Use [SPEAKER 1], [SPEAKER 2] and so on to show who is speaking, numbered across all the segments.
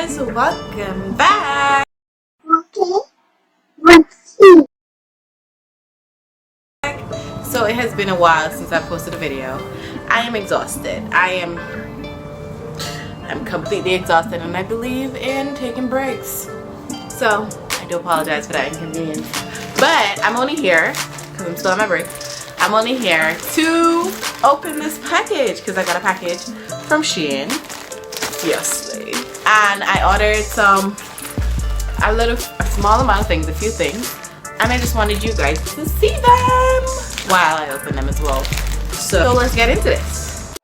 [SPEAKER 1] guys, welcome back. So it has been a while since I posted a video. I am exhausted. I'm completely exhausted, and I believe in taking breaks. So I do apologize for that inconvenience. But I'm only here because I'm still on my break. I'm only here to open this package because I got a package from Shein. Obviously. And I ordered a small amount of things, a few things, and I just wanted you guys to see them while I open them as well. So let's get into this.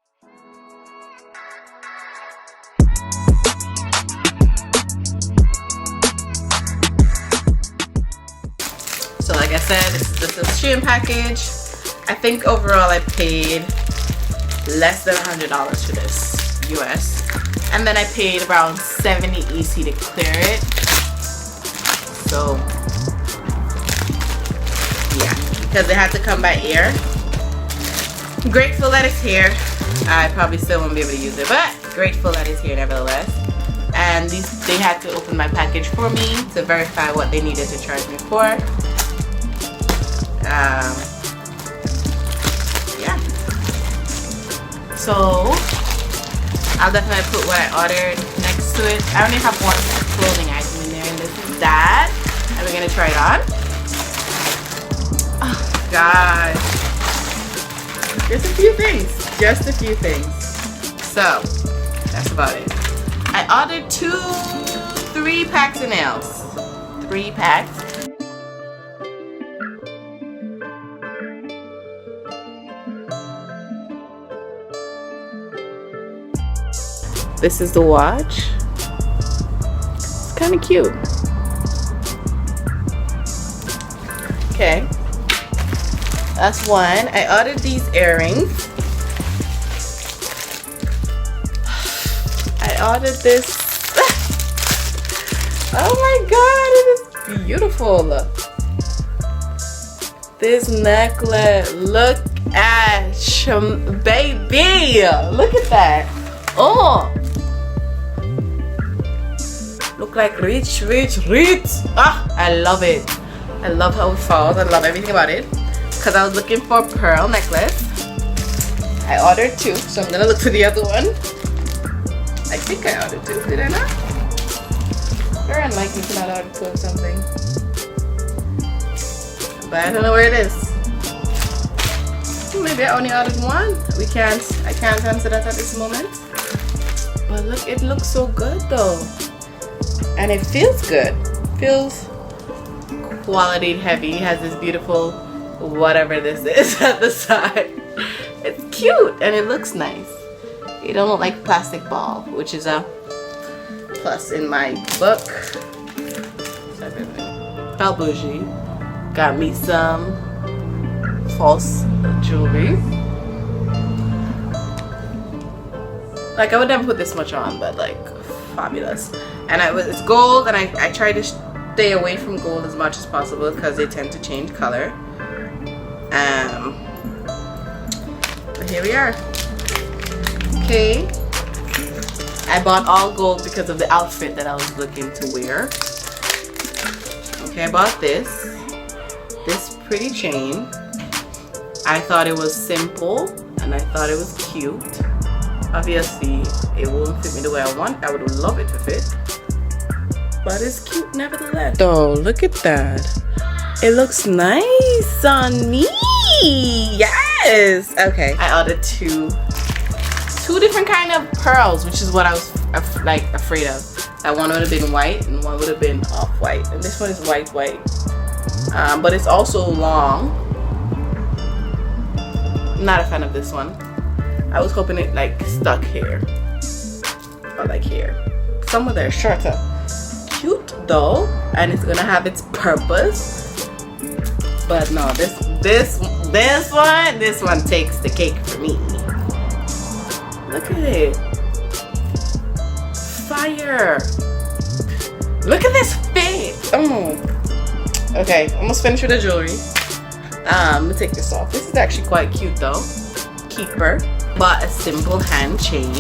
[SPEAKER 1] So like I said, this is a Shein package. I think overall I paid less than $100 for this, US. And then I paid around 70 EC to clear it. So yeah, because it had to come by air. Grateful that it's here. I probably still won't be able to use it, but grateful that it's here nevertheless. And they had to open my package for me to verify what they needed to charge me for. Yeah. So I'll definitely put what I ordered next to it. I only have one clothing item in there, and this is that. And we're gonna try it on. Oh gosh. Just a few things. Just a few things. So that's about it. I ordered 3 packs of nails. 3 packs. This is the watch. It's kind of cute. Okay, that's one. I ordered these earrings. I ordered this. Oh my god, it is beautiful. This necklace. Look at baby. Look at that. Oh. Look like rich. Ah, I love it. I love how it falls. I love everything about it. Because I was looking for a pearl necklace. I ordered 2, so I'm gonna look for the other one. I think I ordered 2. Did I not? Very unlikely to not order 2 or something. But I don't know where it is. Maybe I only ordered 1. I can't answer that at this moment. But look, it looks so good though. And it feels good. Feels quality heavy. It has this beautiful whatever this is at the side. It's cute and it looks nice. It don't look like plastic ball, which is a plus in my book. Belle Bougie got me some false jewelry. Like I would never put this much on, but like fabulous. And it's gold, and I try to stay away from gold as much as possible because they tend to change color. But here we are. Okay, I bought all gold because of the outfit that I was looking to wear. Okay, I bought this pretty chain. I thought it was simple and I thought it was cute. Obviously it won't fit me the way I want. I would love it to fit, but it's cute nevertheless. Oh, look at that. It looks nice on me. Yes. Okay, I ordered two different kind of pearls, which is what I was afraid of. That one would have been white and one would have been off-white, and this one is white. But it's also long. Not a fan of this one. I was hoping it like stuck here or like here. Some of they're shorter. Cute though, and it's gonna have its purpose. But no, this one takes the cake for me. Look at it. Fire. Look at this fit. Oh. Okay, almost finished with the jewelry. Let me take this off. This is actually quite cute though. Keeper. Bought a simple hand chain.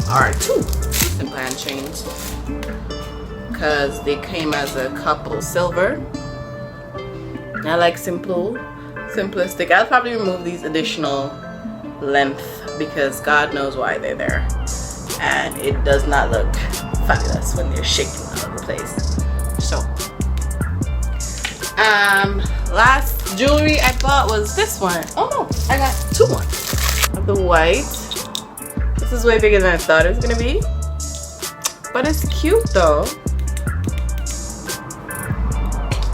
[SPEAKER 1] Or two simple hand chains because they came as a couple silver. I like simplistic. I'll probably remove these additional length because God knows why they're there, and it does not look fabulous when they're shaking all over the place. So last jewelry I bought was this one. Oh no, I got two more of the white. This is way bigger than I thought it was gonna be, but it's cute though.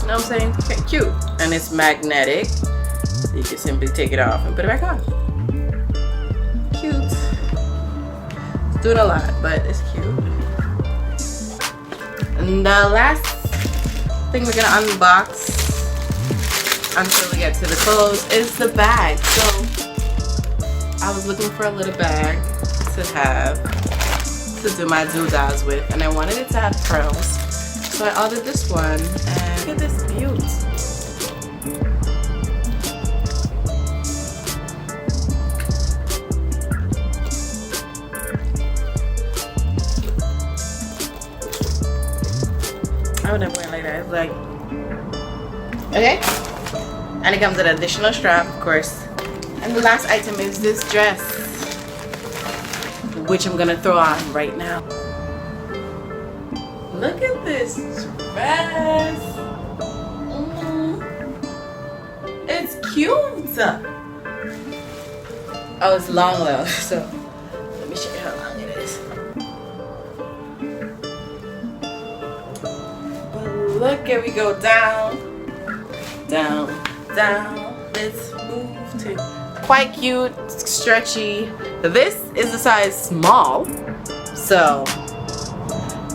[SPEAKER 1] You know what I'm saying? Okay, cute. And it's magnetic, so you can simply take it off and put it back on. Cute. It's doing a lot, but it's cute. And the last thing we're gonna unbox until we get to the clothes is the bag. So I was looking for a little bag to have to do my doodads with, and I wanted it to have pearls. So I ordered this one, and look at this beaut. I would never wear it like that. It's like, okay. And it comes with an additional strap, of course. And the last item is this dress, which I'm gonna throw on right now. Look at this dress. It's cute. Oh, it's long though, so let me show you how long it is. But look, here we go down, down, down. Let's move to quite cute, stretchy. This is the size small, so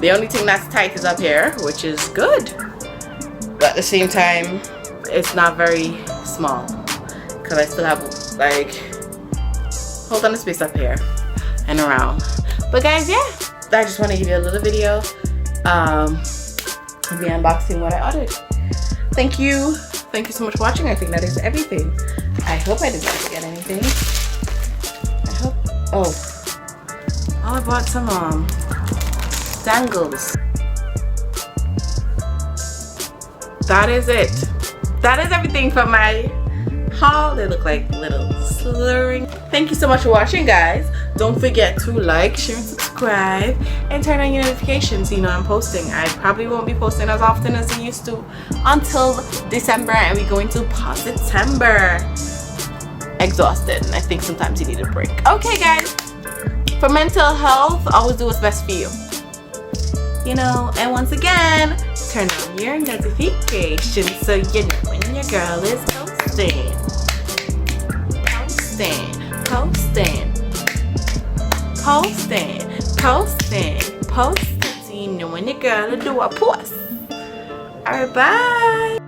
[SPEAKER 1] the only thing that's tight is up here, which is good. But at the same time, it's not very small because I still have like hold on the space up here and around. But guys, yeah, I just want to give you a little video of me unboxing what I ordered. Thank you so much for watching. I think that is everything. I hope I didn't forget anything. I hope. Oh, I bought some dangles. That is it. That is everything from my haul. They look like little slurring. Thank you so much for watching, guys. Don't forget to like, share, and subscribe, and turn on your notifications so you know I'm posting. I probably won't be posting as often as I used to until December, and we go into September. Exhausted, and I think sometimes you need a break. Okay, guys. For mental health, always do what's best for you. You know, and once again, turn on your notifications so you know when your girl is posting. Posting, so you know when your girl do a post. Alright, bye.